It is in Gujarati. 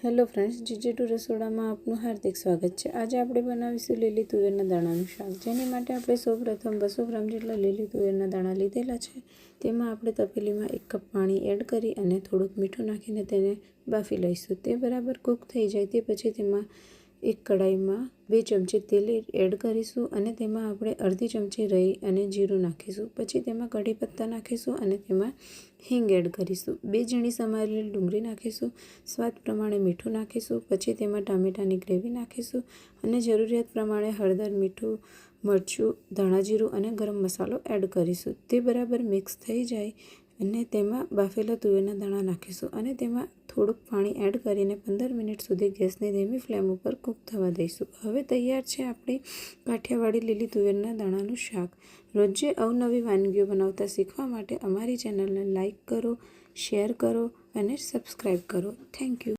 હેલો ફ્રેન્ડ્સ, જીજે ટુ રસોડામાં આપનું હાર્દિક સ્વાગત છે। આજે આપણે બનાવીશું લીલી તુવેરના દાણાનું શાક, જેની માટે આપણે સૌપ્રથમ 200 ગ્રામ જેટલા લીલી તુવેરના દાણા લીધેલા છે। તેમાં આપણે તપેલીમાં 1 કપ પાણી એડ કરી અને થોડુંક મીઠું નાખીને તેને બાફી લઈશું। તે બરાબર કૂક થઈ જાય તે પછી તેમાં એક કડાઈમાં 2 ચમચી તેલ એડ કરીશું અને તેમાં આપણે અડધી ચમચી રાઈ અને જીરું નાખીશું। પછી તેમાં કઢી પત્તા નાખીશું અને તેમાં હિંગ એડ કરીશું। 2 ઝીણી સમારેલી ડુંગળી નાખીશું। સ્વાદ પ્રમાણે મીઠું નાખીશું। પછી તેમાં ટામેટાની ગ્રેવી નાખીશું અને જરૂરિયાત પ્રમાણે હળદર, મીઠું, મરચું, ધાણા જીરું અને ગરમ મસાલો એડ કરીશું। તે બરાબર મિક્સ થઈ જાય અને તેમાં બાફેલા તુવેરના દાણા નાખીશું અને તેમાં થોડુંક પાણી એડ કરીને 15 મિનિટ સુધી ગેસની ધીમી ફ્લેમ ઉપર કૂક થવા દઈશું। હવે તૈયાર છે આપણી કાઠિયાવાડી લીલી તુવેરના દાણાનું શાક। રોજે અવનવી વાનગીઓ બનાવતા શીખવા માટે અમારી ચેનલને લાઇક કરો, શેર કરો અને સબસ્ક્રાઈબ કરો। Thank you.